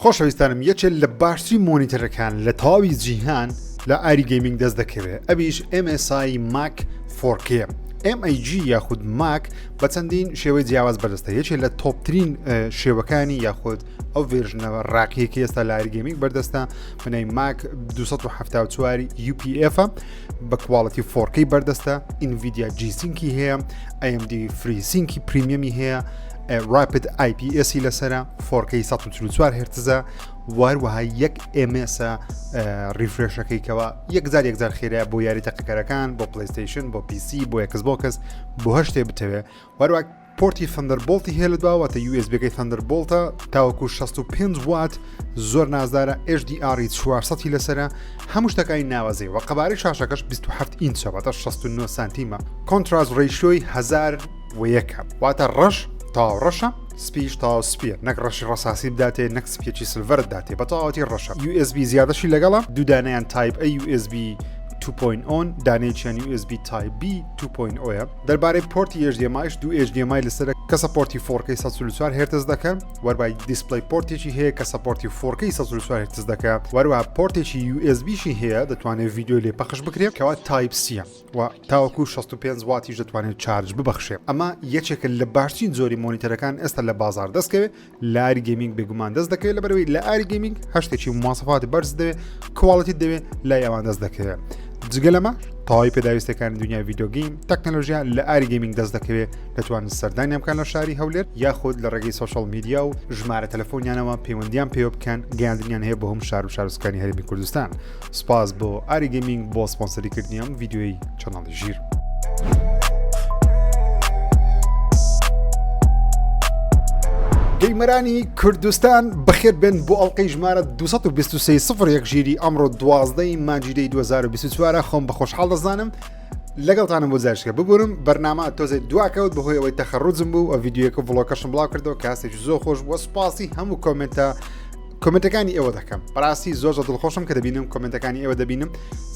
خۆشەویستانم یەکێک لە باشترین مۆنیتەرەکان لە تەواوی جیهان لە ئاری گەیمینگ دەست دەکەوێت. ئەویش MSI Mac 4K MAG یاخود ماک بە چەندین شێوەی جیاواز بەردەستە. یەکێک لە تۆپترین شێوەکانی یاخود ئەو ڤێرژنەوە ڕاقیەکە ئێستا لە ئاری گەیمینگ بەردەستە. بنای ماک 274 UPF بە کواڵەتی 4K بەردەستە. NVIDIA G-Sync هەیە، AMD FreeSync پریمیەمی هەیە، Rapid IPS لەسرە 4K 144 هرتزە، واروەها یەک MS ریفرێشەکەیکەوە یەکزار خێرایە بۆ یاری تەقەکەرەکان، بۆ پلیستیشن، بۆ PC، بۆ Xbox، بۆ هەر شتێ بتەوێت. واروە پۆرتی Thunderbolt هەیە لە دواوەتە USB Thunderbolt تاوەکو 65 وات زۆر نازدارە، HDR 400 لەسرە، هەموو شتەکانی ناوازەی وە قەبارەی شاشەکەش 27 ئینچە بەتە 69 سانتیمە. کۆنتراست ڕێیشۆی 1001 واتە ڕەش تا ڕەشە، سپیش تا سپیە، نەک ڕەشی ڕەساسی بداتێ، نەک سپیەکی سلڤەر داتێ، بە تەواوەتی ڕەشە. USB زیادەشی لەگەڵە، دوو دانەیان Type A USB 2.0 دانەیەکیان USB Type B 2.0ە. دەربارەی پۆرتی HDMIش دوو HDMI لەسرە کە سەپۆرتی 4K 144 هرتز دەکەن، وەروای دیسپلی پۆرتێکی هەیە کە سەپۆرتی 4K 144 هرتز دەکات، وەروە پۆرتێکی USBشی هەیە دەتوانێت ڤیدیۆ لێ پەخش بکرێت کەوا Type C و تاوەکو 65 واتیش دەتوانێت چارج ببەخشێت. ئەمە یەکێکە لە باشترین زۆری مۆنیتەرەکان ئێستا لە بازار دەستکەوێت، لە ئاری گەیمینگ بێگومان دەست دەکەوێت، لەبەرەوەی لە ئاری گەیمینگ هەشتێکی مواصفاتی بەرز دەوێت، کواڵەتی دەوێت، لای ئەوان دەست دەکەوێت. جگە لەمە تەواوی پێداویستەکانی دنیای ڤیدیۆ گەیم تەکنۆلۆژیا لە ئاری گەیمینگ دەست دەکەوێت، دەتوانن سەردانیان بکەن لە شاری هەولێر یاخود لە ڕێگەی سۆشەڵ میدیا و ژمارە تەلەفۆنیانەوە پەیوەندیان پێوە بکەن، گەیاندنیان هەیە بە هەموو شار و شارستانی هەرێمی کوردستان. سپاس بۆ ئاری گەیمینگ بۆ سپۆنسەریکردنی ئەم ڤیدیۆی چەناڵی ژیر. گەیمەرانی کوردستان بەخێر بن بۆ ئەڵلقەی ژمارە 223 ژیری ئەمڕۆ 12 مانجیدەی 2024 خۆم بە خۆشحاڵ دەزانم لەگەڵتانم بۆ زارشکە ببورم. بەرنامە تۆزێ دواکەوت بەهۆی ئەوەی تەخەڕوجم بوو، ئەو ڤیدیۆیەکە ڤڵۆگەکەشم بڵاو کردەوە کە هەستێکی زۆر خۆش بووە. سوپاسی هەموو کۆمنتەکانی ئێوە دەکەم. بەڕاستی زۆر دڵخۆشم کە دەبینم کۆمنتەکانی ئێوە دەبینم،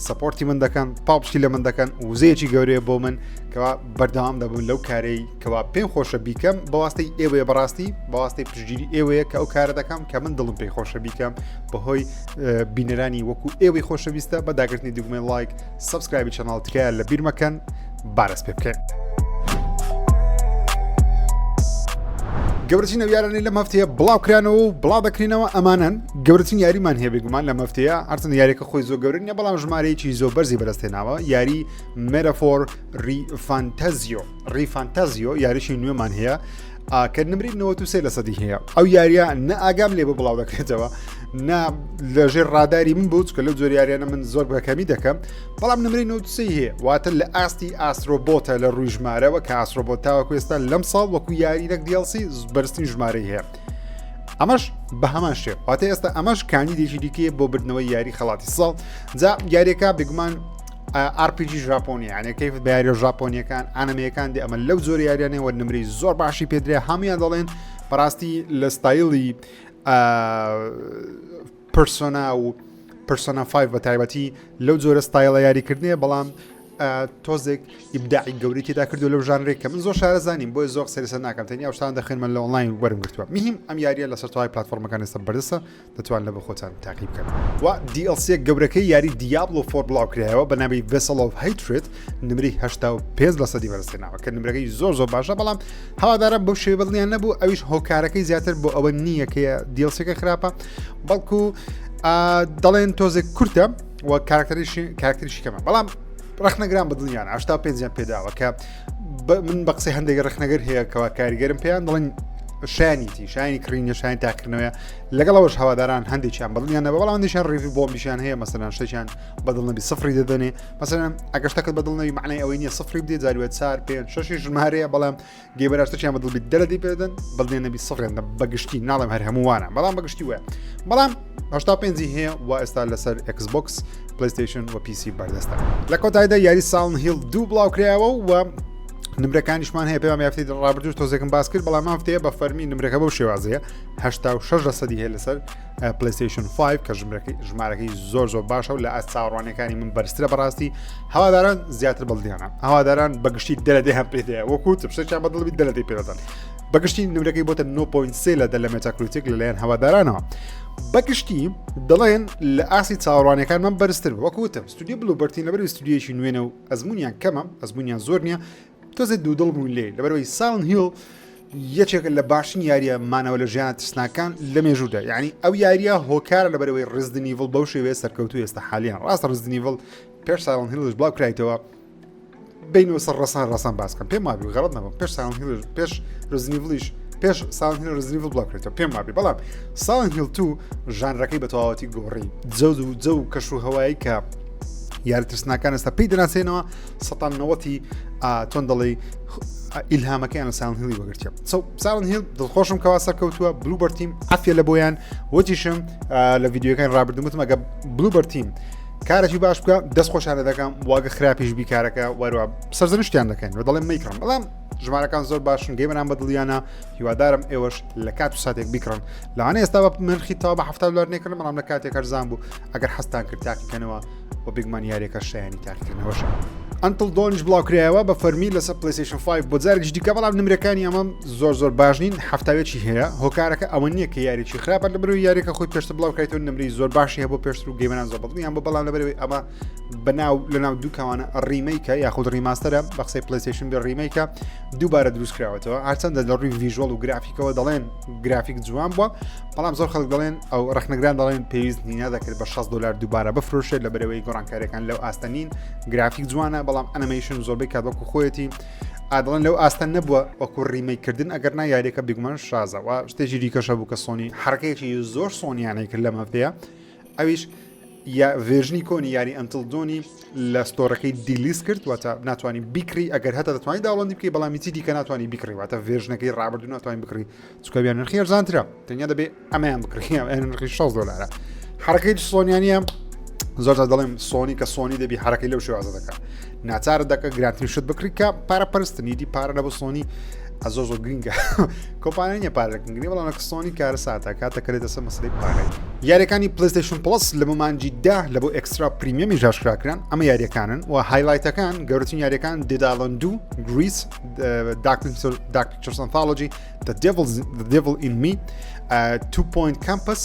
سەپۆرتی من دەکەن، پاڵپشتی لە من دەکەن، وزەیەکی گەورەیە بۆ من کەوا بەردەوام دەبوون لەو کارەی کەوا پێم خۆشە بیکەم بەواستەی ئێوەیە، بەڕاستی بەواستەی پشتگیری ئێوەیە کە ئەو کارە دەکەم کە من دڵم پێی خۆشە بیکەم بەهۆی بینەرانی وەکو ئێوەی خۆشەویستە بە داگرتنی دوگمەی لایک، سەبسکرایبی چەناڵ تکایە لە بیر مەکەن، بارەس پێ بکەن. گەورەترین یارانەی لە مەفتەیە بڵاوکرانەوە و بڵاو دەکرینەوە، ئەمانن گەورەترین یاریمان هەیە بێگومان لە مەفتەیە، هەرچەندە یاریەکە خۆی زۆر گەورە نیە، بەڵام ژمارەیەکی زۆر بەرزی بەدەستێناوە. یاری مێتافۆر ریفانتازیۆ یاریشی نوێمان هەیە کە نمری 93% هەیە. ئەو یاریە نە ئاگام لێ بە بڵاو دەکرێتەوە، نا لەژێر ڕاداری من بوو، کە لەو زۆر یاریانە من زۆر بەکەمی دەکەم، بەڵام نمری 93 هەیە، واتە لە ئاستی ئاسترۆبۆتە لە ڕووی ژمارەوە کە ئاسترۆبۆت تاوەکو ئێستا لەم ساڵ وەکو یارینەک DLC بەرزترین ژمارەی هەیە. ئەمەش بە هەمان شێ، واتە ئێستا ئەمەش کاندیدێکی دیکەیە بۆ بردنەوەی یاری خەڵاتی ساڵ. جا یاریەکە بێگومان RPG ژاپۆنی، یعنی کەیف بە یاریە ژاپۆنیەکان ئانەمەیەکان دێ، ئەمە لەو زۆر یاریانەوە نمری زۆر باشی پێدرێ، هەمویان دەڵێن بەڕاستی لە ستایلی پرسۆنا 5 بە تایبەتی لەو جۆرە ستایلە یاریکردنیە، بەڵام تۆزێک ئیبداعی گەوری تێدا کردو لەو ژانرێک کە من زۆر شارەزانیم، بۆی زۆر سەرسە ناکەم، تەنیا شتان دەخێن من لە ئۆنلاین وەرم گرتووە. میهیم ئەم یاریە لە سەرتەوای پلاتفۆرمەکان ئێستا بەردەستە، دەتوان لە بە خۆتان تاقیب بکەن. و DLC گەورەکەی یاری دیابلۆ 4 بڵاوکرایەوە بە ناوی Vessel of Hatred، نمری 85% بەدەستێناوە کە نمرەکەی زۆر باشە، بەڵام هەوادارە بەو شێوە بڵیان نەبوو، ئەویش هۆکارەکەی زیاتر بۆ ئەوە نییە کە DLCەکە خراپە، بەڵکو دەڵێن تۆزێک کورتە و کاراکتەریشی کەمە، بەڵام ڕخنەگران بە دڵیان 85 پێداوە کە من بە قسەی هەندێک ڕخنەگەر هەیە کەوا کاریگەرم پێیان دەڵێن شانی کڕینە شانی تاکردنەوە، لەگەڵەوەش هەواداران هەندێکیان بەدڵیان نەبە، بەڵام هەندێکیان ڕێوی بۆمبیشان هەیە، مەسەلەن شتێکیان بەدڵنەبی سفری دەدەنێ، مەسەلەن ئەگەر شتەکەت بەدڵنەوی معنای ئەوەی نییە سفری بدێت، جاروێت 4 5 6 ژمارەیە، بەڵام گێبەراشتەکیان بەدڵبی دەردی پێدەن بەڵێنەبی سفرێن بەگشتی ناڵم هەر هەمووانە، بەڵام بەگشتی وە، بەڵام 85 هەیە و ئێستا لەسەر Xbox، PlayStation و PC بەردەستە. لە کۆتاییدا یاری ساڵن هیل 2 بڵاوکرایەوە و نمرەکانیشمان هەیە، پێم یافتی ڕابردوو تۆزێکم باس کرد، بەڵام هەفتەیە بە فەرمی نمرەکە بەو شێوازەیە 86% هەیە لەسەر PlayStation 5 کە ژمارەکەی زۆر باشە و لە چاوەڕوانەکانی من بەرزترە. بەڕاستی هەواداران زیاتر بەڵدیانە، هەواداران بەگشتی دەرەدەی هەم پێدەیە، وەکوت شتێکیان بەدڵبی دەرەدەی پێدەدەن، بەگشتی نمرەکەی بۆتە 9.3 لە Metacritic لەلایەن هەوادارانەوە. بەگشتی دەڵێن لە ئاسی چاوەڕوانەکان من بەرزتر وەکوتم ستودیو بلوبەرتین لەبەر ستودیویەکی نوێنە و ئەزمونیان کەمە ئەزمونیان زۆر نییە تۆزێت دوودڵ بوون لێ لەبەرەوەی ساڵن هیل یەکێک لە باشین یاریە مانەوە لە ژیانە ترسناکان لە مێژوودا یعنی ئەو یاریە هۆکارە لەبەرەوەی ڕزدنیڤڵ بەو شێوەیە سەرکەوتو ئێستا حالیان ڕاستە ڕزدنیڤڵ پێش ساڵن هیلش بڵاو کرایتەوە بینەوە سەر ڕەسان باسکەم پێم وابی غەڵەت نەبم پێش ساڵن هیل پێش ڕزدنیڤڵیش پێش ساڵن هیل ڕزدنیڤڵ بڵاو کرێتەوە پێم وابی بەڵام ساڵن هیل 2 ژانرەکەی بە تەواوەتی گۆڕی جە و کەش و هەوایی کە یاری ترسناکان ئێستا پێی دەناسێنەوە 90 تۆن دەڵێ ئیلهامەکەیان لە ساڵن هیلی وەگرتیە ساڵن هیل دڵخۆشم کەوا سەرکەوتووە بلوبەر تیم عافیە لە بۆیان وەتیشم لە ڤیدیۆکان ڕابردوومتم ئەگە بلوبەر تیم کارێکی باش بکە دەست خۆشانە دەکەم واگە خراپیش بیکارەکە وەروە سەرزنشتیان دەکەین و دەڵێن میکڕم بەڵام ژمارەکان زۆر باشن گەیمەران بە دڵیانە هیوادارم ئێوەش لە کات و ساتێک بیکڕن لەوانە ئێستا بە منخیتەوە بە $70 نێکردن بەڵام لە کاتێک هەرزان بوو ئەگەر حەستان کرد تاقیکەنەوە بۆ بیگمان یاریەکە شایانی تاقیکردنەوەشە ئەنتڵ دۆنیش بڵاو کرایەوە بە فەرمی لەسەر پلیستیشن 5 بۆ جارێکی دیکە بەڵام نمرەکانی ئەمە زۆر باش نین هەفتاوێکی هەیە هۆکارەکە ئەوە نییە کە یاریی خراپە لەبەرەوەی یاریەکە خۆی پێشتر بڵاو کایتەوە نمری زۆر باشی هەیە بۆ پێشتر و گەیمەران زۆر بەڵام بەڵام لەبەرەوەی ئەمە بەناو لەناو دوو کەوانە ڕیمەیکە یاخود ڕیماستەرە بە قسەی پلیستیشن بە ڕیمەیکە دووبارە دروست کراوەتەوە هەرچەندە لە ڕووی ڤیژوەڵ و گرافیکەوە دەڵێن گرافیک جوان بووە بەڵام زۆر خەڵک دەڵێن ئەو ڕخنەگران دەڵێن پێویست نینە دەکرێت بە $60 دووبارە بفرۆشێت لەبەرەوەی گۆڕانکاریەکان لەو ئاستەنین گرافیک جوانە بەڵام ئەنیمیشن زۆربەی کاتوەکو خۆیەتی ئادڵێن لەو ئاستە نەبووە وەکو ڕیمەیکردن ئەگەر نا یاریەکە بیگومان شازەوە شتێکی دیکەشە بوو کە سۆنی حرکەیەکی زۆر سۆنیانەی کرد لەمە پێەیە ئەویش یا ڤێژنی کۆنی یاری ئەنتڵ دۆنی لە ستۆرەکەی دیلیس کرد واتە ناتوانانی بیکری ئەگەر هەتا دەتوانانی داوڵندی بکەی بەڵامی چی دیکە ناتوانانی بیکڕی واتە ڤێژنەکەی ڕابردوو ناتوانین بکڕی چکە بیان نرخی ئەرزانترە تەنیا دەبێ ئەمەیان بکڕی نرخی $60 حرکەی سۆنیانیە زۆر دەڵێم سۆنی کە سۆنی دەبی حرکەی لەو شێوازە دەکات ناچارە دەکە گرانتری شت بکڕی کە پارە پەرستنیدی پارە لە بۆ سۆنی زۆر گرنگە کۆمپانیای نیە پارەکەنگری بەڵام سۆنی کارە ساتە کاتەکەێت دەسە مەسلەی پارەی یاریەکانی پلیستیشن پلس لە مەمانجی 10 لە بۆ ئەکسترا پریمیەمی ژاشکراکران ئەمە یاریەکانن و هایلایتەکان گەورەترین یاریەکان دێداڵن دوو گریس Dark Pictures Anthology The Devil in Me 2 Point Campus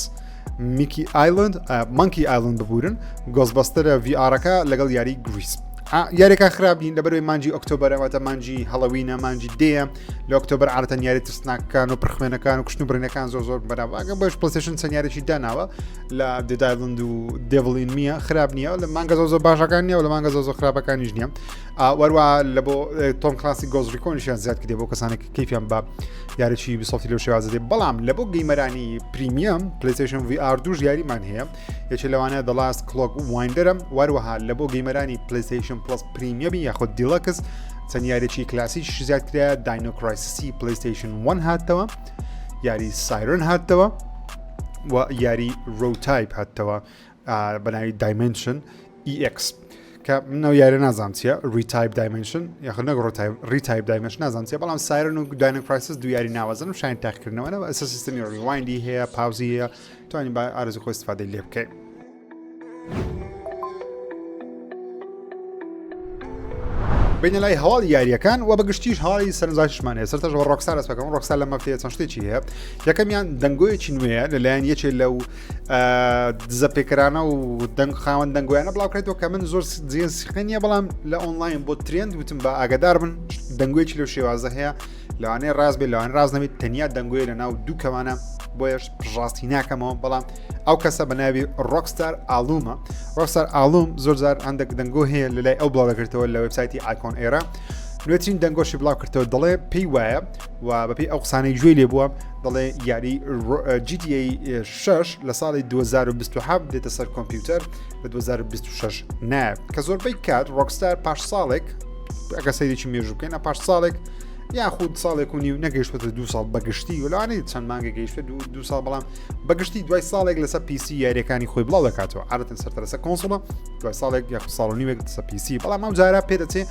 Mickey Island Monkey Island ببورن گۆزبەستەرە VRەکە لەگەڵ یاری گریس یاریەکە خراپین لەبەرەوەی مانجی ئۆکتۆبەرەوەتە مانجی هەڵەوینە مانجی دێە لە ئۆکتۆبەر عادەتەن یاری ترسناکان و پرخمێنەکان و کوشتن و برێنەکان زۆر بەراواگە بەش پلیستیشن چەند یاریی داناوە لە دێدایلند و دێڤڵین میە خراپ نییە لە مانگە زۆر باشەکان نیە و لە مانگە زۆر خراپەکانیش نییە وەروە لە بۆ تۆم کلاسی گۆزریکۆنیشیان زیاد کردێ بۆ کەسانێک کەیفیان بە یاریی بیسڵتی لەو شێوازە دێ بەڵام لە بۆ گەیمەرانی پریمیەم پلیستیشن VR دوش یاریمان هەیە یەکێ لەوانەیە The Last Clock Winderە وەروەها لە بۆ گەیمەرانی پلیستیشن پلس پریمیەمی یاخود دیلەکس چەند یاریی کلاسیش زیاد کرا داینۆ کرایسیسی پلیستیشن 1 هاتەوە یاری سایرن هاتەوە و یاری ڕۆتایپ هاتەوە بەناوی دایمنشن EX کە منەوە یاری نازانم چیە ریتایپ دایمنشن یاخود نەک ریتایپ دایمنشن نازانم چیە بەڵام سایرن و داینۆ کرایسیس دو یاری ناوازن و شاین تاقیکردنەوەنەوە ئەسە سیستەمی ریوایندی هەیە پاوزی هەیە توانین با ئارزوی خۆی استفادەی لێ بکەین بین لای هەواڵ یاریەکان و بەگشتیش هەواڵی سەرنجشمانەیە سەرتەژەوە ڕۆکسار ئەسپەکەم ڕۆکسار لە مەفتەیە چەند شتێکی هەیە یەکەمیان دەنگۆیەکی نوێیە لەلایەن یەکێ لەو دزە پێکرانە و دەنگ خاوەن دەنگۆیانە بڵاوکرێتەوە کە من زۆر جێن سیقی نییە بەڵام لە ئۆنلاین بۆ ترێند وتم بە ئاگادار بن دەنگۆیەکی لەو شێوازە هەیە لەوانەیە ڕاست بێت لەوان ڕاست نەبێت تەنیا دەنگۆیە لە ناو دوو کەمانە بۆیش ڕاستی ناکەمەوە بەڵام ئەو کەسە بە ناوی ڕۆکستار ئالومە ڕۆکستار ئالوم زۆر جار هەندێک دەنگۆ هەیە لەلای ئەو بڵاوەکردەوە لە وێبسایتی ئایکۆن ئێرە نوێترین دەنگۆشی بڵاو کردەوە دەڵێ پێی وایە و بەپی ئەو قسانەی گوێی لێ بووە دەڵێ یاری GTA 6 لە ساڵی 2027 دێتە سەر کۆمپیوتەر لە 2026 نایە کە زۆربەی کات ڕۆکستار پاش ساڵێک ئەگە سەیرێکی مێژوو بکەین پاش ساڵێک یاخود ساڵێک و نیو نەگەیشتە 2 ساڵ بەگشتی و لەوانەیە چەند مانگە گەیشتە 2 ساڵ بەڵام بەگشتی دوای ساڵێک لەسەر PC یاریەکانی خۆی بڵاو دەکاتەوە عادەتەن سەرتە لەسەر کۆنسۆڵە دوای ساڵێک یاخود ساڵ و نیوێک لەسەر PC بەڵام ئەو جارە پێدەچێ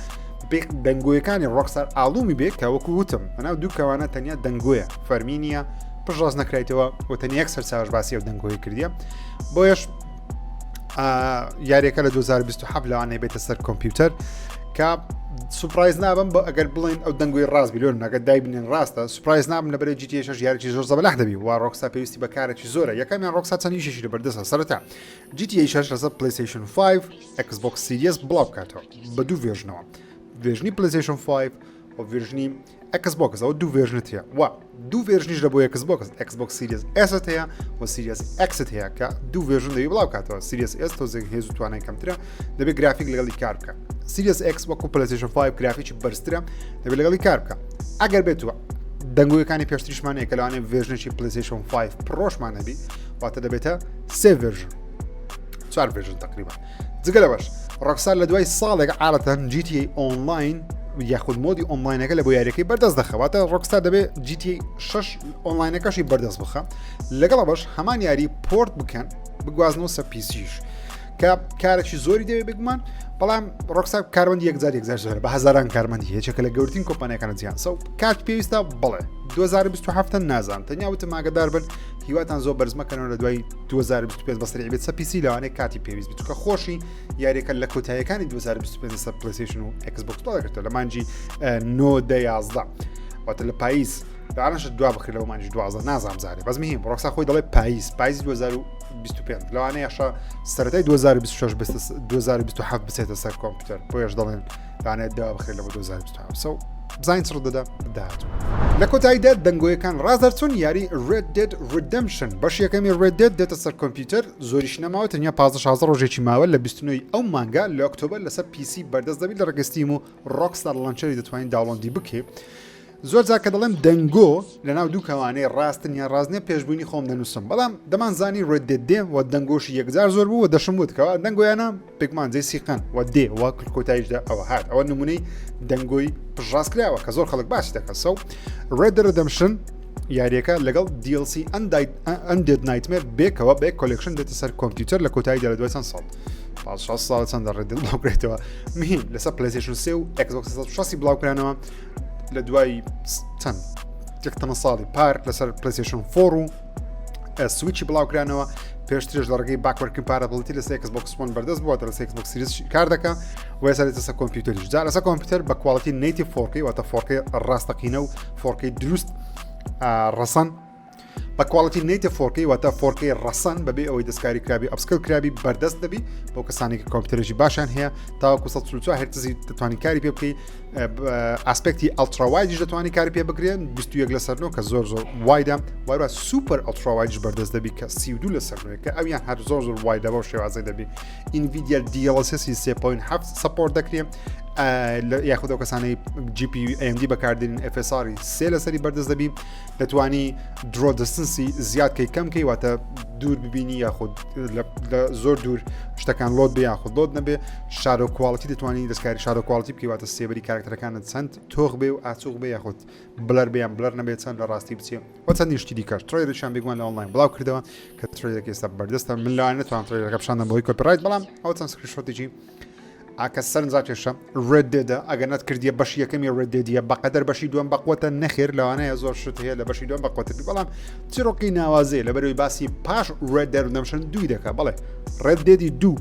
دەنگۆیەکانی ڕۆکستار ئالومی بێت کە وەکو وتم بەناو دوو کەوانە تەنیا دەنگۆیە فەرمی نییە پژڕاز نەکرایتەوە و تەنیا یەک سەرچاوش باسی ئەو دەنگۆی کردیە بۆیش یاریەکە لە 2027 لەوانەیە بێتە سەر کۆمپیوتەر کە سوپرایز نابم بە ئەگەر بڵین ئەو دەنگۆی ڕاست بیلۆن ناگە دایبنێن ڕاستە سوپرایز نابم لەبەر GTA 6 یاریی زۆر زەبەلاح دەبی و ڕۆکستا پێویستی بە کارێکی زۆرە یەکەمیان ڕۆکستا چەندیشی لەبەردەستە سەرەتا GTA 6 لەسەر PlayStation 5 Xbox Series بڵاو بکاتەوە بە دوو ڤێژنەوە ڤێژنی PlayStation 5 و ڤێژنی Xbox ئەوە دوو ڤێژنت هەیە و دوو ڤێژنیش لە بۆ Xbox Series S هەیە و Series X هەیە کە دوو ڤێژن دەبی بڵاو کاتەوە Series S تۆزێک هێز و توانای کەمترە دەبێت گرافیک لەگەڵی کار بکە Series X وەکو PlayStation 5 گرافیکی بەرزترە دەبێت لەگەڵی کار بکە ئەگەر بێتوە دەنگۆیەکانی پێشتریشمانەیە کە لەوانێ ڤێژنێکی PlayStation 5 پرۆشمان هەبی واتە دەبێتە سێ ڤێژن 4 ڤێژن تقریبا جگە لەوەش ڕۆکسار لە دوای ساڵێک عادەتەن GTA Online یاخود مۆدی ئۆنلاینەکە لە بۆ یاریەکەی بەردەست دەخەواتە ڕۆکستا دەبێت GTA 6 ئۆنلاینەکەشی بەردەست بخە لەگەڵ بەش هەمان یاری پۆرت بکەن بگوازنەوە سە پیسیش کە کارێکی زۆری دەوێت بگومان بەڵام ڕۆکستا کارمەندی یەکجار زۆر بە هەزاران کارمەندی هەیەچێکە لە گەورترین کۆمپانیەکانە جیهان سە کات پێویستە بڵێ 2027 نازان تەنیا وتم ئاگادار بن هیواتان زۆر بەرزمەکەنەوە لە دوای 2025 بەسەری بێت سە پیسی لەوانەیە کاتی پێویست بچووکە خۆشی یاریەکە لە کۆتاییەکانی 2025 سە PlayStation و Xbox دەکرێتە لە مانجی 9 واتە لە پاییز داڕەنشت دوا بخی لەوە مانجی 12 نازام زارێ بەس مهم ڕۆکستا خۆی دەڵێ پاییز 2025 لەوانەیە یاشە سەرەتای 2026 2027 بچێتە سەر کۆمپیوتەر بۆیش دەڵێن لەوانەیە دوا بخی لەوە 2027 سە بزین چڕ دەدا داهاتوو لە کۆتاییدا دەنگۆیەکان ڕازدەرچوون یاری Red Dead Redemption بەش یەکەمی Red Dead دێتە سەر کۆمپیوتەر زۆریش نەماوە تەنیا 15 ڕۆژێکی ماوە لە 29 ئەو مانگا لە ئۆکتۆبەر لەسەر PC بەردەست دەبێت لە ڕگەستیم و Rockstar لانچەری دەتوانین داوڵۆندی بکێ زۆر جار کە دەڵێم دەنگۆ لە ناو دوو کەوانەی ڕاستن یا ڕازنیە پێشبوونی خۆم دەنووسم بەڵام دەمانزانی Red Dead دێ و دەنگۆشی یەکجار زۆر بوو و دەشم وتکەوە دەنگۆیانە پێکمان جێ سیقەن و دێ وا کۆتاییشدا ئەوە هات ئەوە نمونەی دەنگۆی پژڕاستکراوە کە زۆر خەڵک باسی دەکەن سە Red Dead Redemption یاریەکە لەگەڵ DLC Undead Nightmare بێکەوە بێک کۆلێکشن دێتە سەر کۆمپیوتەر لە کۆتاییدا لە دوای چەند ساڵ 6 ساڵ چەندە Red Dead بڵاوکرێتەوە مهم لەسەر PlayStation 3 و Xbox 360 بڵاوکرانەوە لە دوای چەند یەکتەمە ساڵی پار لەسەر PlayStation 4 و سویچی بڵاوکرانەوە پێشترێژ لە ڕێگەی باکوەرد کمپارابڵیتی لەسەر Xbox One بەردەست بووە لەسەر Xbox Series کار دەکە و ێستا لەسەر کۆمپیوتەریش جا لەسەر کۆمپیوتەر بە کواڵیتی native 4K واتە 4K ڕاستەقینە و 4K دروست ڕەسەن بە کواڵیتی native 4K واتە 4K ڕەسەن بەبێ ئەوەی دەستکاری کرابی ئەپسکل کرابی بەردەست دەبی بۆ کەسانی کە کۆمپیوتەرێکی باشیان هەیە تاوەکو 144 هرتزی دەتوانین کاری پێ بکەی ئاسپێکتی ئەڵتراوایدیش دەتوانانی کاری پێ بگرێن 21 لەسەر 9 کە زۆر وایدە وایە سوپەر ئەڵتراوایدیش بەردەست دەبی کە 32 لەسەر 9 کە ئەویان هەر زۆر وایدە بەو شێوازەی دەبی NVIDIA DLSS 3.7 سپۆرت دەکرێت یاخود ئەو کەسانەی GPU AMD بەکاردێنین FSR 3 لەسەری بەردەست دەبی دەتوانی درۆ دەستنسی زیادکەی کەمکەی واتە دوور ببینی یاخود لە زۆر دوور شتەکان لۆت بێ یاخود لۆت نەبێ شادۆ کواڵیتی دەتوانانی دەستکاری شادۆ کواڵیتی بکەی واتە سێبەری کارکتەرەکانت چەند تۆغ بێ و ئاچوق بێ یاخود بلەر بێیان بلەر نەبێت چەند لە ڕاستی بچێ و چەندی شتی دیکەش تڕێدەشان بگوان لە ئۆنلاین بڵاو کردەوە کە تڕێدەکە ئێستا بەردەستە من لەوانە نەتوان تڕێدەکە پیشاندەم بۆی کۆپیڕایت بەڵام ئەو چەند سکرینشۆتێکی ئاکە سەرنجاتێشە Red Dead ئەگەنەت کردیە بەشی یەکەمی Red Deadە بەقەدەر بەشی دووەم بەقوتە نەخێر لەوانەیە زۆر شت هەیە لە بەشی دووەم بەقوتەبی بەڵام چیرۆکی ناوازێ لە بەرەوەی باسی پاش Red Dead Redemption 2 دەکە بەڵێ Red Dead 2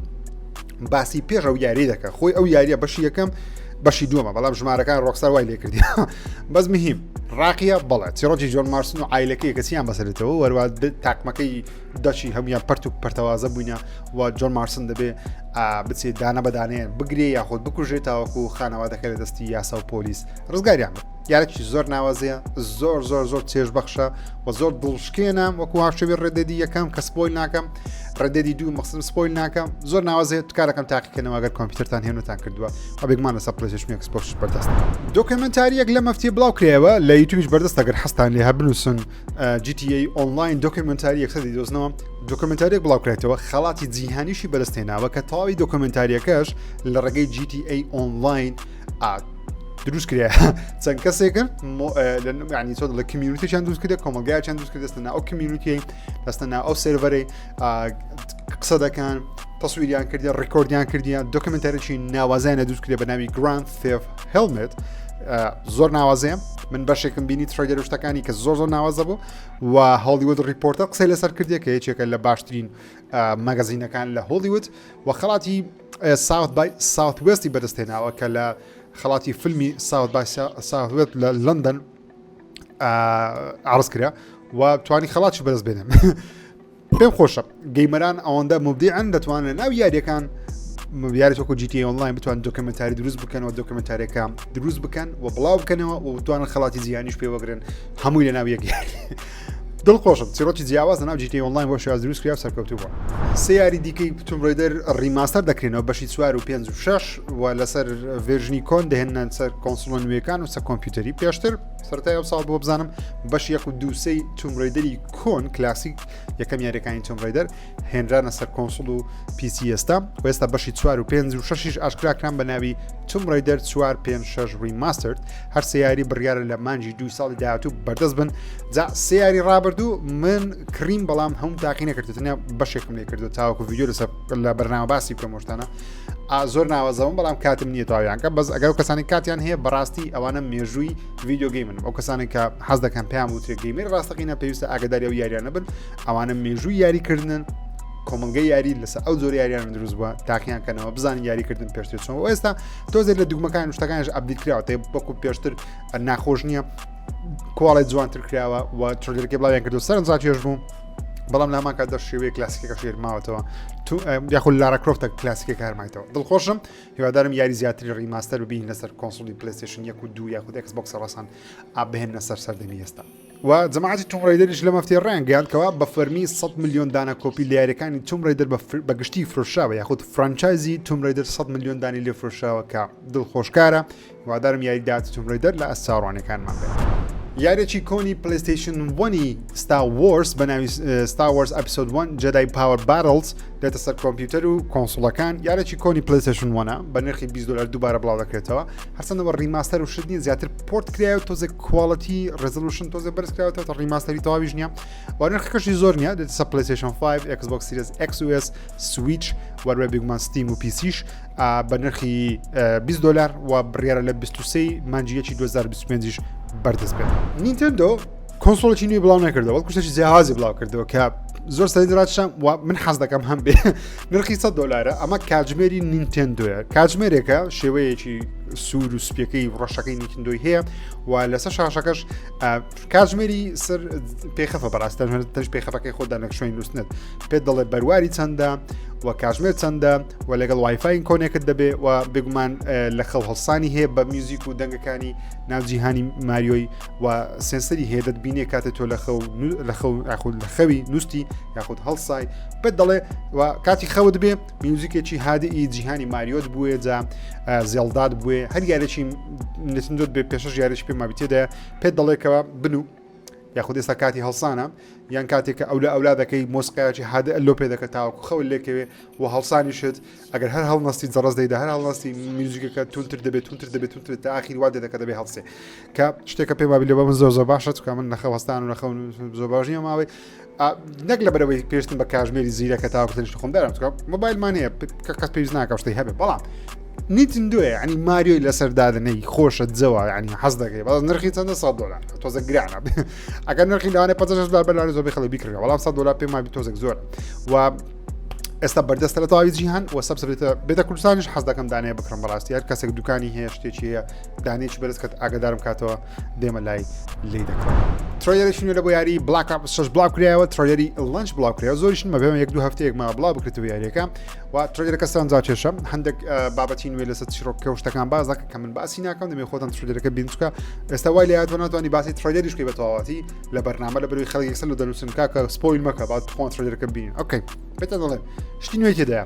باسی پێش ئەو یاری دەکە خۆی ئەو یاریە بەشی یەکەم بەشی دووەمە بەڵام ژمارەکان ڕۆکسار وای لێ کردی بەس مهم ڕاقیە بەڵێ چیرۆکی جۆن مارسن و ئایلەکەی کەسییان بەسەرێتەوە وەروە تاقمەکەی دەچی هەمویان پەرت و پەرتەوازە بووینە و جۆن مارسن دەبێ بچێت دانە بەدانەیە بگرێ یاخود بکوژێت تاوەکو خانەوادەکە لە دەستی یاسا و پۆلیس ڕزگاریان یارێکی زۆر ناوازەیە زۆر چێژبەخشە و زۆر دڵشکێنە وەکو هاشەوی ڕێدەدی یەکەم کە سپۆیل ناکەم ڕێدەدی دوو مەخسم سپۆیل ناکەم زۆر ناوازێت کارەکەم تاقیکردنەوە ئەگەر کۆمپیوتەرتان هێنوتان کردووە و بێگمان لەسەر PlayStation Xbox بەردەست دۆکمنتاریەک لە مەفتی بڵاو کرێەوە لە یوتیوبش بەردەست ئەگەر حەستان لێ هەبنووسن GTA Online دۆکمنتاری یەکسەر دۆزنەوە دۆکمنتاریەک بڵاو کرێتەوە خەڵاتی جیهانیشی بەدەستێناوە کە تەواوی دۆکمنتاریەکەش لە ڕێگەی GTA Online دروست کرێ چەند کەسێکن ینی چۆن لە کمیونیتییان دروست کرێت کۆمەلگایان دروست کرد دەستنا ئەو کمیونیتی دەستنا ئەو سێڤەرەی قسە دەکەن تەسویریان کردیان ڕێکۆردیان کردیان دۆکمنتارێکی ناوازیانە دروست کرێ بە ناوی Grand Theft Helmet زۆر ناوازەیە من بەشێکم بینی تڕێگەر شتەکانی کە زۆر ناوازە بوو و هۆلیوود ریپۆرتە قسەی لەسەر کردێک کە یەکێکە لە باشترین مەگەزینەکان لە هۆلیوود و خەڵاتی ساوث باي ساوث ويستی بەدەستێناوە کە لە خەڵاتی فیلمی ساوث باي ساوث ويست لە لندن عرض کرا و توانی خەڵاتی بەدەست بێنم پێم خۆشە گەیمەران ئەوەندە مبدیعن دەتوانن ناو یاریەکان یاری تۆکو GTA ئۆنلاین بتوان دۆکمنتاری دروست بکەنەوە دۆکمنتارێکە دروست بکەن و بڵاو بکەنەوە و بتوانن خەڵاتی زیانیش پێوەگرن هەمووی لە ناو یەک دڵخۆشم چیرۆکی جیاواز لە ناو GTA ئۆنلاین بۆ شێواز دروست کرا سەرکەوتووە سێ یاری دیکەی توم ڕێدەر ڕیماستەر دەکرێنەوە بەشی 4 و 5 و 6 و لەسەر ڤێرژنی کۆن دەهێنن سەر کۆنسۆڵ نوێیەکان و سەر کۆمپیوتەری پێشتر سەرەتای ئەو ساڵ بۆ بزانم بەش 1 و 2 3 توم ڕێدەری کۆن کلاسیک یەکەم یاریەکانی توم ڕێدەر هێنرانە سەر کۆنسۆڵ و PC ئێستا و ئێستا بەشی 4 و 5 و 6 ئاشکراکران بە ناوی توم ڕێدەر 4 5 6 ریماسترد هەر سێ یاری بڕیارە لە مانجی 2 ساڵی داهاتوو بەردەست بن جا سێ یاری ڕابردوو من کریم بەڵام هەموو تاقی نەکردنە بەشێکم لێ کردو تاوەکو ڤیدیۆ لە بەرنامە باسی بکەمۆشتانە زۆر ناوەزەوم بەڵام کاتم نییە تاویانکە بەس ئەگەر کەسانی کاتیان هەیە بەڕاستی ئەوانە مێژووی ڤیدیۆ گەیمن ئەو کەسانی کە حەز دەکەن پێیان وترێ گەیمەر ڕاستەقینە پێویستە ئاگداری ئەو یاریانە بن ئەوانە مێژووی یاریکردن کۆمەلگەی یاری لەسەر ئەو زۆر یاریان دروست بووە تاقییان کەنەوە بزانین یاریکردن پێشتر چۆن ئێستا تۆزێک لە دوگمەکان شتەکانش ئەبدیت کراوە تێ بەکو پێشتر ناخۆش نییە کۆڵی جوانتر کراوە و ترۆلەکە بڵاویان کردو سەرنجاکێش بوو بەڵام لە هەمان کاتدا شێوەیە کلاسیکەکە شێرماوەتەوە یاخود لارا کرۆفتە کلاسیکە کارمایتەوە دڵخۆشم هیوادارم یاری زیاتری ڕیماستەر ببین لەسەر کۆنسۆڵی پلیستیشن 1 و 2 یاخود ئەکسبۆکس ڕەسان بهێنە سەر سەردەمی ئێستا و جەماعەتی توم ڕێدەریش لە مەفتی ڕێنگەیانکەوە بە فەرمی 100 میلیۆن دانە کۆپی لە یاریەکانی توم ڕێدەر بە گشتی فرۆشاوە یاخود فرانچایزی توم ڕێدەر 100 میلیۆن دانی لێ فرۆشاوە کە دڵخۆشکارە هیوادارم یاری داهاتی توم ڕێدەر لە ئەساڕوانەکانمان بێت یاریێکی کۆنی پلیستیشن 1 Star Wars بە ناوی Star Wars Episode 1 Jedi Power Battles دێتە سەر کۆمپیوتەر و کۆنسۆڵەکان یارێکی کۆنی پلیستیشن 1 بە نرخی $20 دووبارە بڵاو دەکرێتەوە هەرچەندەوە ڕیماستەر و شتنی زیاتر پۆرت کرایەوە تۆزێک کواڵەتی ڕێزۆلوشن تۆزێک بەرز کراوەتەوە تا ڕیماستەری تەواویش نییە و نرخەکەشی زۆر نییە دێتە سەر پلیستیشن 5 Xbox Series X و S Switch وەروێ بیگمان ستیم و پیسیش بە نرخی $20 و بڕیارە لە 23 مانجیەکی 2025 بەردەست بێت نینتندۆ کۆنسۆڵێکی نوێی بڵاو نەکردەوە بەڵکو شتێکی جیاوازی بڵاو کردەوە کە زۆر سەری دراچشم و من حەز دەکەم هەم بێ نرخی $100 ئەمە کاتژمێری نینتندۆیە کاتژمێرێکە شێوەیەکی سوور و سپیەکەی ڕۆژەکەی نیکندۆی هەیە و لەسەر شاشەکەش کاتژمێری سەر پێخەفە بەڕاستە تەنش پێخەفەکەی خۆدا نەک شوێن نووسنت پێت دەڵێ بەرواری چەندە و کاتژمێر چەندە و لەگەڵ وایفاین کۆنێکت دەبێ و بگومان لە خەڵ هەڵسانی هەیە بە میوزیک و دەنگەکانی ناوجیهانی ماریۆی و سنسەری هەیە دەتبینێ کاتە تۆ لە خەوی نووستی یاخود هەڵسای پێت دەڵێ و کاتی خەوت بێ میوزیکێکی هادی جیهانی ماریۆت بووێ جا زێڵداد بووێ هەر یارێکی نتندۆت بێ پێشەش یارێکی پێ مابیتێدایە پێت دەڵێکەوە بنو یاخود ئێستا کاتی هەڵسانە یان کاتێککە ئەو لە ئەولادەکەی مۆسقایکی هادە ئەلۆ پێ دەکە تاوەکو خەول لێکەوێ و هەڵسانی شت ئەگەر هەر هەڵنەستی جەڕز دەیدا هەر هەڵنەستی میوزیکەکە تونتر دەبێت تا ئاخیر وا دەکە دەبێ هەڵسێ کە شتێکە پێ وابی لێ بە من زۆر باشە چکە من نەخە هەستان و نەخەون زۆر باش نیە ماوەی نەک لە بەرەوەی پێشتن بە کاژمێری زیرەکە تاوەکو تەنیشت خۆم دارم چکە مۆبایلمان هەیە کەس پێویست ناکە شتەی هەبێ بەڵام نیتندۆیە ینی ماریۆی لەسەر دادنەی خۆشە جەوە ینی حەز دەکەی بەڵام نرخی چەندە $100 تۆزە گرانە ئەگەر نرخی لەوانێ $50 بەلاری زۆر خەڵی بیکردەوە بەڵام $100 پێ مابی تۆزێک زۆر و ئێستا بەردەستە لە تەواوی جیهان و سەبسەبێتە بێتە کوردستانیش حەز دەکەم دانەیە بکڕم بەڕاستی هەر کەسێک دوکانی هەیە شتێکی هەیە دانێکی بەرز کات ئاگدارم کاتەوە دێمە لای لی دەکەم ترۆیەرێکی نوێ لە بۆ یاری بلاک ئاپس 6 بڵاو کراوە ترۆیەری لەنچ بڵاو کراوە زۆریشن مەبێ 1-2 هەفتەیەک ما بڵاو بکرێتەوە یاریەکە و ترۆیەرەکە سەرنجا کێشە هەندێک بابەتی نوێ لەسەر چیرۆکە و شتەکان باز دەکە کە من باسی ناکەم دەمێ خۆتان ترۆیەرەکە بین چکە ئێستا وای لە یادوە ناتوانانی باسی ترۆیەریش بکەی بەتەواوەتی لە بەرنامە لە بەروی خەڵکی یەکسەر لە دەنووسن کاکە سپۆیل مەکە با خۆن ترۆیەرەکە بین ئۆکەی پێتە دەڵێ شتی نوێی تێدایە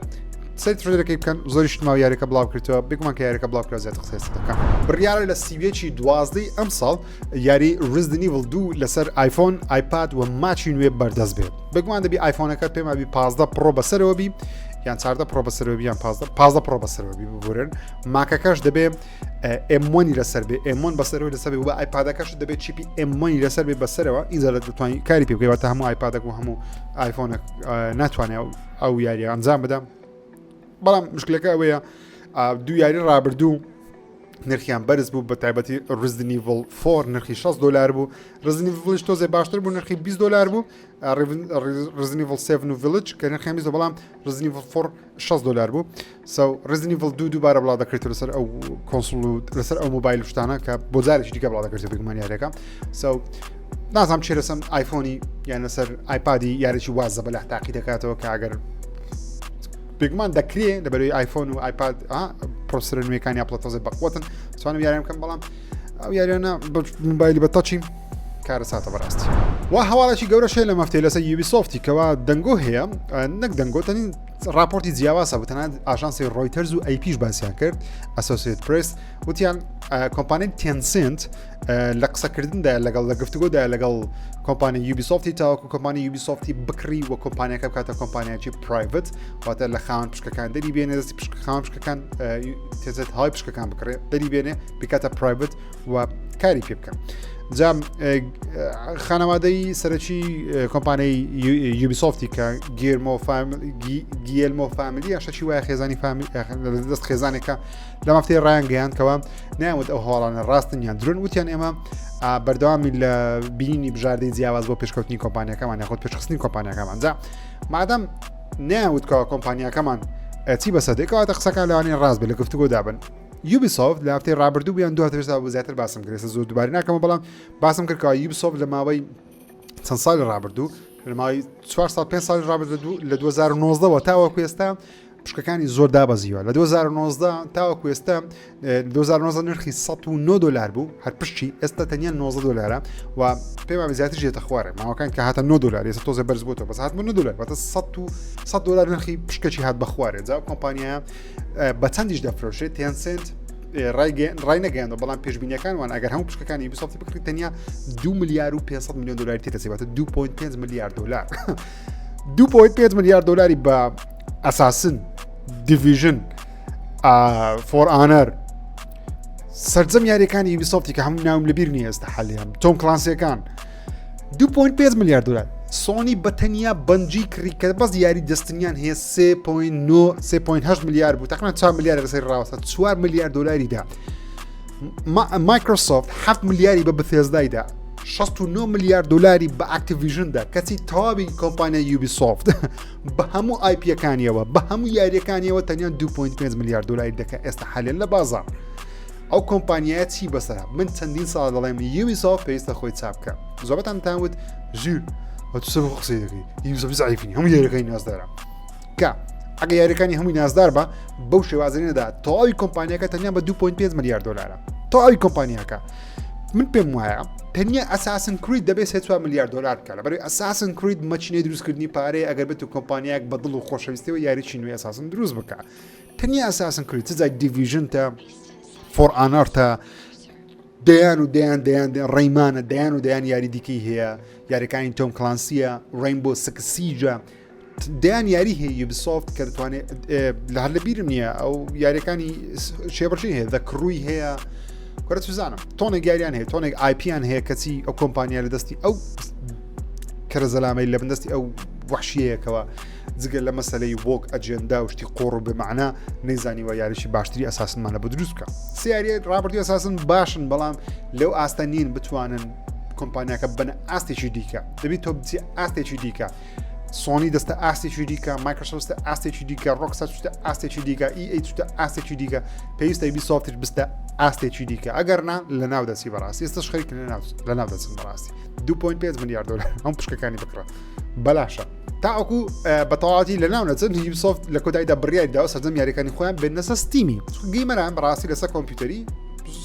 سەر ترۆیەرەکەی بکەن زۆریش ماوە یاریەکە بڵاو کردەوە بگومان کە یاریەکە بڵاو کرا زیاتر قسەی دەکەم بڕیارە لە سیوێکی 12 ئەم ساڵ یاری Resident Evil 2 لەسەر آیفۆن آیپاد و ماچی نوێ بەردەست بێت بگومان دەبی آیفۆنەکە پێم ئەبی 15 پرۆ بەسەرەوە بی یان 14 پرۆ بەسەرەوە بی یان 15 پرۆ بەسەرەوە بی ببورن ماکەکەش دەبێ M1 لەسەر بێ M1 بەسەرەوە لەسەر بێ و آیپادەکەش دەبێت چیپی M1 لەسەر بێ بەسەرەوە ئیزە دەتوانانی کاری پێ بکەیت هەموو آیپادەک و هەموو آیفۆنێک ناتوانێت ئەو یاری ئەنجام بدەم بەڵام مشکلەکە ئەوەیە دوو یاری ڕابردوو نرخیان بەرز بوو بە تایبەتی Resident Evil 4 نرخی $60 بوو Resident Evil Village تۆزێ باشتر بوو نرخی $20 بوو Resident Evil 7 و Village کە نرخیان 20 بەڵام Resident Evil 4 $60 بوو Resident Evil 2 دووبارە بڵاو دەکرێتەوە لەسەر ئەو کۆنسۆل و لەسەر ئەو مۆبایل شتانە کە بۆ جارێکی دیکە بڵاو دەکرێتەوە بگومانیارەکە نازانم چێ لەسەر ئایفۆنی یان لەسەر ئایپادی یارێکی وازە بەلە تاقی دەکاتەوە کە ئەگەر بێگومان دەکرێت لەبەرەوەی ئایفۆن و ئایپاد پرۆسەر نوێیەکانی ئەپڵ تۆزێ بەقوتن توانم یاریان بکەم بەڵام ئەو یاریانە مۆبایلی بە تەچی کارە ساتە بەڕاستی وا هەواڵێکی گەورەشەیە لە مەفتەی لەسەر یوبیسۆفتی کەوا دەنگۆ هەیە نەک دەنگۆتەنی راپۆرتی جیاواسە بتەنات ئاژانسی ڕۆیتەرز و ئەیپیش باسییان کرد ئەسۆسیێت پرس وتیان کۆمپانیای تێنسنت لە قسەکردندا لەگەڵ لە گفتوگۆدا لەگەڵ کۆمپانی یوبیسۆفتی تاوەکو کۆمپانی یوبیسۆفتی بکری و کۆمپانیەکە بکاتە کۆمپانیاکی پرایڤت واتە لە خاوەن پشکەکان دەری بێنێ دەستی خاوەن پشکەکان تێزێت های پشکەکان بکڕێ دەری بێنێ بکاتە پرایڤت و کاری پێ بکەن جام خانەوادەی سەرەکی کۆمپانیای یوبیسۆفتی کە گیلمۆ فامیلی یاشەکی وایە خێزانی دەست خێزانێکە لە مافتەی ڕایان گەیاندکەوە ناموت ئەو هەواڵانە ڕاستن یان درۆن وتیان ئێمە بەردەوامی لە بینینی بژاردەی جیاواز بۆ پێشکەوتنی کۆمپانیەکەمان یاخود پێشخستنی کۆمپانیەکەمان جا مادەم ناوتکەوە کۆمپانیەکەمان چی بەسەدێکەوەتە قسەکان لەوانەیە ڕاست بێت لە گفتوگۆ دابن یوبیسۆفت لە هەفتەی ڕابردوو بیان دو هەفتە بۆ زیاتر باسم کرد زۆر دووبارە ناکەمە بەڵام باسم کرد کە یوبیسۆفت لە ماوەی چەند ساڵی ڕابردوو لە ماوەی 4 ساڵ 5 ساڵی ڕابردوو لە 2019 تاوەکو ئێستا پشکەکانی زۆر دابەزیوە لە 2019 تاوەکو ئێستا 2019 نرخی $109 بوو هەر پشتی ئێستا تەنیا $90 و پێم زیاتر ژێتە خوارێ ماوەکان کە هاتە $9 ئێستا تۆزە بەرز بۆتەوە بەس هاتمە $9 واتە $100 نرخی پشکەی هات بە خوارێ جا کۆمپانیا بە چەندیش دەفرۆشێت تێنسنت ڕای نەگەیاندەوە بەڵام پێشبینیەکان وان ئەگەر هەموو پشکەکانی یوبیسۆفتی بکڕیت تەنیا $2.5 ملیۆن تێدەچێت $2.5 ملیارد 2.5 ملیارد دلاری بە ئەساسن دیڤیژن فۆر ئانەر سەرجەم یاریەکانی یوبیسۆفتی کە هەموو ناوم لەبیر نیە ئێستا حەلیان تۆم کلانسیەکان $2.5 ملیارد سۆنی بەتەنیا بەنجی کڕی کە بەس یاری دەستنیان هەیە 3.8 ملیارد بوو تقریبا 4 ملیارد لەسەر ڕاوەستە 4 ملیارد دلاری مایکرۆسۆفت 7 ملیاری بە بەثێزدایدا 69 ملیارد دلاری بە ئاکتیڤیژندا کەچی تەواوی کۆمپانیای یوبیسۆفت بە هەموو ئایپیەکانیەوە بە هەموو یاریەکانیەوە تەنیا 2.5 ملیارد دلاری دەکە ئێستا حالێن لە بازار ئەو کۆمپانیایە چی بەسەرا من چەندین ساڵ دەڵێم یوبیسۆفت پێویستە خۆی چاپ بکە زۆربەتان تاوت ژیر وەتوسە بۆ قسەی دەکەی یوبیسۆفت زعیفینی هەموو یاریەکانی نازدارە کە ئەگە یاریەکانی هەمووی نازدار بە بەو شێوازێنەدا تەواوی کۆمپانیەکە تەنیا بە 2.5 ملیارد دلارە تەواوی کۆمپانیەکە من پێم وایە تەنیا ئەساسن کریت دەبێت 3 ملیارد دلار بکە لەبەرەوەی ئەساسن کریت مەچینەی دروستکردنی پارەیە ئەگەر بێت و کۆمپانیایەک بە دڵ و خۆشەویستیەوە یاریی نوێی ئەساسن دروست بکە تەنیا ئەساسن کریت چ جای دیڤیژن تا فۆر ئانەر تا دەیان و دەیان ڕێیمانە دەیان و دەیان یاری دیکەی هەیە یاریەکانی تۆم کلانسیە ڕێینبۆ سکس سیجە دەیان یاری هەیە یوبیسۆفت کە دەتوانێت لە هەر لە بیرم نییە ئەو یاریەکانی شێبەرچی هەیە دەکڕووی هەیە وەرە توزانم تۆنێک یاریان هەیە تۆنێک ئایپیان هەیە کەچی ئەو کۆمپانیا لە دەستی ئەو کەرەزەلامەی لە بندستی ئەو وحشیەکەوە جگە لە مەسەلەی وۆک ئەجێندا و شتی قۆڕ و بمەعنا نەیزانیوە یاریشی باشتری ئەساسنمانە بە دروست بکە سیاریە ڕابردی ئەساسن باشن بەڵام لەو ئاستە نین بتوانن کۆمپانیاکە بنە ئاستێکی دیکە دەبێت تۆ بچی ئاستێکی دیکە سۆنی دەستە ئاستێکی دیکە مایکرۆسۆفت ئاستێکی دیکە ڕۆکسات شتە ئاستێکی دیکە ئیئەی شتە ئاستێکی دیکە پێویستە یوبیسۆفتش بستە ئاستێکی دیکە ئەگەر نا لە ناو دەسی بەڕاستی ئێستش خەریک لە ناو دەچن بەڕاستی 2.5 ملیارد دلار ئەم پشکەکانی بکڕە بەلاشە تاوەکو بەتەواتی لە ناو نەچن یوبیسۆفت لە کۆدایدا بڕیاریدا و سەرجەم یاریەکانی خۆیان بێنەسە ستیمی گەیمەران بەڕاستی لەسەر کۆمپیوتەری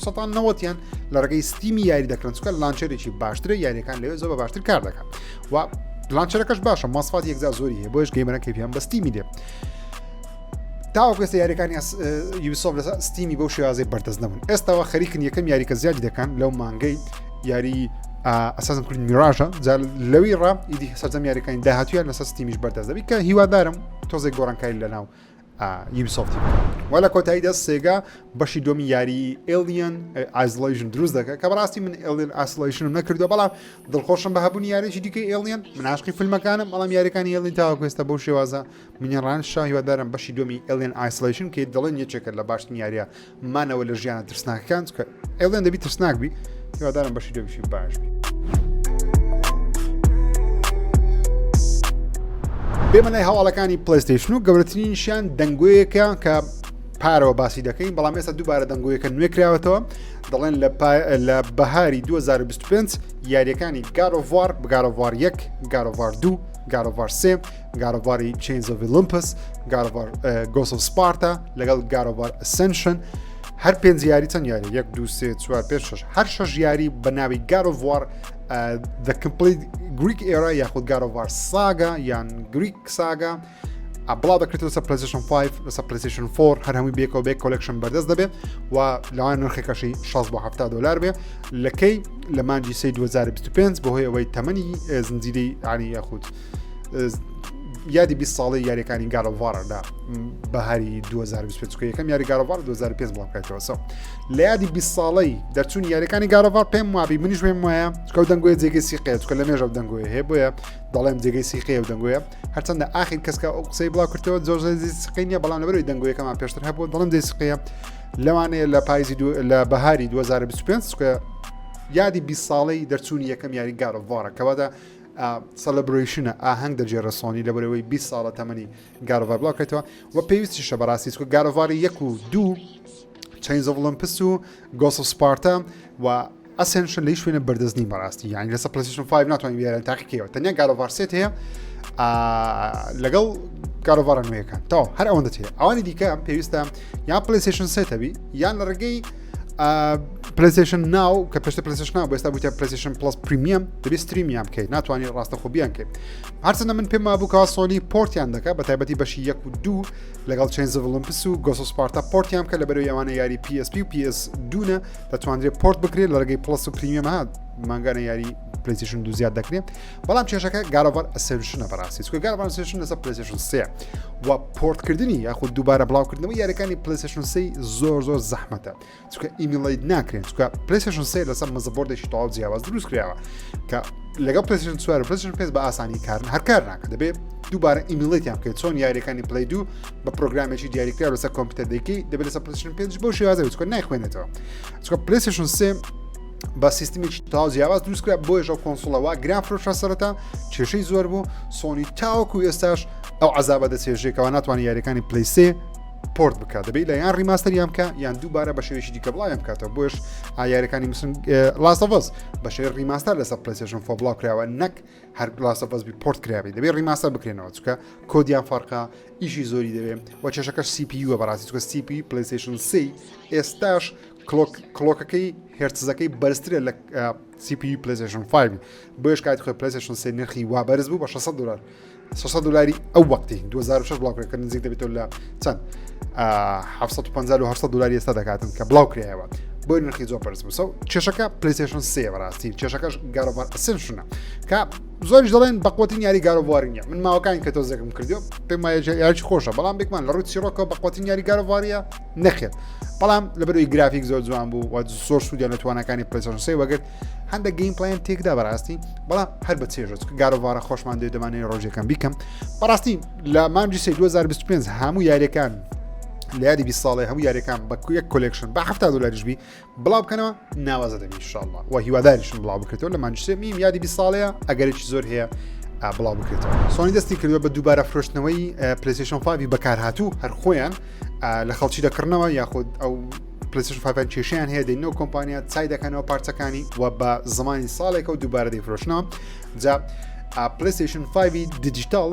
90یان لە ڕێگەی ستیمی یاری دەکرن چکە لانچەرێکی باشترە یاریەکان لەوێ زۆر بە باشتر کار دەکات و لانچەرەکەش باشە ماسفات یەکجار زۆری هەیە بۆیش گەیمەرە کەیپیان بە ستیمی دێ تاوەکو ئێستا یاریەکانی یوبیسۆفت لەسەر ستیمی بەو شێوازەی بەردەست نەبوون ئێستاوە خەریکن یەکەم یاریکە زیادی دەکەن لەو مانگەی یاری ئەساسن کورد میراژە لەوی ڕام ئیدی سەرجەم یاریەکانی داهاتویان لەسەر ستیمیش بەردەست دەبێت کە هیوادارم تۆزێک گۆڕانکاری لەناو یوبیسۆفتی وەلا کۆتاییدا سێگا بەشی دۆمی یاری ئێلیەن ئایزۆلیشن دروست دەکات کە بەڕاستی من ئێلیەن ئایزۆلیشنم نەکردو بەڵام دڵخۆشم بە هەبوونی یاریی دیکەی ئێلیەن من عاشقی فیلمەکانم بەڵام یاریەکانی ئێلیەن تاوەکو ئێستا بەو شێوازە منیڕان هیوادارم بەشی دۆمی ئێلیەن ئایزۆلیشن کە دەڵێن یەکێکە لە باشترین یاریە مانەوە لە ژیانە ترسناکەکان کە ئێلیەن دەبی ترسناک بی هیوادارم بەشی دۆمیشی باش بی بێمە لای هەواڵەکانی پلەیستیشن و گەورەترینیشیان دەنگۆیەکە کە پارەوە باسی دەکەین بەڵام ئێستا دووبارە دەنگۆیەکە نوێکراوەتەوە دەڵێن لە بەهاری 2025 یاریەکانی God of War God of War 1 God of War 2 God of War 3 God of War Chains of Olympus God of War Ghost of Sparta لەگەڵ God of War Ascension هەر پێنج یاری چەند یاری 1 2 3 4 5 6 هەر شەش یاری بە ناوی God of War The Complete Greek Era یاخود God of War Saga یان Greek Saga بڵاو دەکرێتەوە لەسەر PlayStation 5 لەسەر PlayStation 4 هەر هەمووی بێکەوە بێک کۆلێکشن بەردەست دەبێت و لەوان نرخێکەشی 60 بۆ 70 دلار بێ لەکەی لە مانجی سی 2025 بەهۆی ئەوەی تەمەنی زنجیرەی عانی یاخود یادی 20 ساڵی یاریەکانی God of Warدا بەهاری 2025 یەکەم یاری God of War 2005 بڵاو بکرێتەوە سەو لە یادی 20 ساڵەی دەرچوونی یاریەکانی God of War پێم وابی منیش پێم وایە چکە ئەو دەنگۆیە جێگەی سیقەیە چکە لە مێژە دەنگۆیە هەیە بۆیە دەڵێم جێگەی سیقەیە و دەنگۆیە هەرچەندە ئاخیر کەسکە ئەو قسەی بڵاو کردەوە زۆر سیقەی نییە بەڵام لەبەرەوەی دەنگۆیەکەمان پێشتر هەبوو دەڵێم جێی سیقەیە لەوانەیە لە پاییزی لە بەهاری 2025 چکە یادی 20 ساڵەی دەرچوونی یەکەم یاری God of War کەواتە سەلەبریشنە ئاهەنگ دەجێرە سۆنی لەبەرەوەی 20 ساڵە تەمەنی God of War بڵاوکەیتەوە و پێویستیشە بەڕاستی چکە God of War 1 و 2 Chains of Olympus و Ghost of Sparta و Ascension لەی شوێنە بەردەستنی بەڕاستی یانی لەسەر PlayStation 5 ناتوانین بیارن تاقیکەوە تەنیا God of War 3 هەیە لەگەڵ God of War نوێیەکان تاو هەر ئەوەندە هەیە ئەوانی دیکە پێویستە یان PlayStation 3 هەبی یان لە ڕێگەی PlayStation Now کە پێشتر PlayStation Now بۆ ئێستا بوویتە PlayStation Plus Premium دەبێت ستریمیان بکەیت ناتوانانی ڕاستەخۆ بیان کەیت هەرچەندە من پێم وابوو کە سۆنی پۆرتیان دەکات بە تایبەتی بەشی 1 و 2 لەگەڵ Chains of Olympus و Ghost of Sparta پۆرتیان کە لەبەرەوەی ئەوانە یاری PSP و PS2 نە دەتوانرێت پۆرت بکرێت لە ڕێگەی Plus و Premium هات مانگانە یاری PlayStation 2 زیاد دەکرێت بەڵام کێشەکە God of War Ascension بەڕاستی چکە God of War Ascension لەسەر PlayStation 3 و پۆرتکردنی یاخود دووبارە بڵاوکردنەوەی یاریەکانی PlayStation 3 زۆر زەحمەتە چکە ئیمیلەیت ناکرێت چکە PlayStation 3 لەسەر مەزەبۆردێکی تەواو جیاواز دروست کراوە کە لەگەڵ PlayStation 4 و PlayStation 5 بە ئاسانی کارن هەر کار ناکە دەبێت دووبارە ئیمیلەیتیان بکەیت چۆن یاریەکانی Play 2 بە پرۆگرامێکی دیاریکراوە لەسەر کۆمپیوتەر دەیکەی دەبێت لەسەر PlayStation 5 بۆ شێوازە چکە نایخوێنێتەوە چکە PlayStation 3 بە سیستمی تاو جیاواز دروست کرا بۆیە ئەو کۆنسۆڵەوە گران فرۆشە سەرەتا کێشەی زۆر بوو سۆنی تاوەکو ئێستاش ئەو عەزابە دەچێژێکەوە ناتوانانی یاریەکانی Play 3 پۆرت بکات دەبێت لە یان ڕیماستەریان بکە یان دووبارە بە شێوەیەکی دیکە بڵاویان بکاتەوە بۆیش یاریەکانی مثل Last of Us بە شێوەی ڕیماستەر لەسەر PlayStation 4 بڵاو کراوە نەک هەر Last of Us بی پۆرت کراوی دەبێت ڕیماستەر بکرێنەوە چکە کۆدیان فەرقا ئیشی زۆری دەبێت و کێشەکەش CPU بەڕاستی چکە CPU PlayStation 3 ئێستاش کلۆکەکەی هێرتزەکەی بەرزترە لە CPU PlayStation 5 بۆیش کاتی خۆی PlayStation 3 نرخی وا بەرز بوو بە 600 دلار 600 دلاری ئەو وەقتی 2006 بڵاوکرێت کە نزیک دەبێتەوە لە چەند 750 و 800 دلاری ئێستا دەکاتن کە بڵاو کرایەوە بۆی نرخی زۆر بەرز بوو سەو کێشەکە PlayStation 3 بەڕاستی کێشەکەش God of War Ascension کە زۆریش دەڵێن بەقوتین یاری God of War نییە من ماوەکانی کە تۆزێکم کردیەوە پێم وایە یاریی خۆشە بەڵام بێکمان لە ڕووی چیرۆکەوە بەقوتین یاری God of War نەخێت بەڵام لەبەرەوەی گرافیک زۆر جوان بوو و زۆر سوودیان لە توانەکانی PlayStation 3 وەگرت هەندێک گەیم پلەیان تێکدا بەڕاستی بەڵام هەر بە چێژە God of War خۆشمان دەمانێت ڕۆژێکم بیکەم بەڕاستی لە مانجی سی 2025 هەموو یاریەکان لە یادی 20 ساڵی هەموو یاریەکان بە یەک کۆلێکشن بە 70 دلاریش بی بڵاو بکەنەوە ناوازە دەبی انشاءالله و هیواداریشم بڵاو بکرێتەوە لە مانجی سێ میم یادی 20 ساڵەیە ئەگەرێکی زۆر هەیە بڵاو بکرێتەوە سۆنی دەستی کردووە بە دووبارە فرۆشتنەوەی PlayStation 5 بەکارهاتوو هەر خۆیان لە خەڵکی دەکردنەوە یاخود ئەو PlayStation 5 کێشیان هەیە دەینەوە کۆمپانیا چای دەکەنەوە پارچەکانی و بە زمانی ساڵێکە و دووبارە دەیفرۆشنەوە جا PlayStation 5 دیجیتال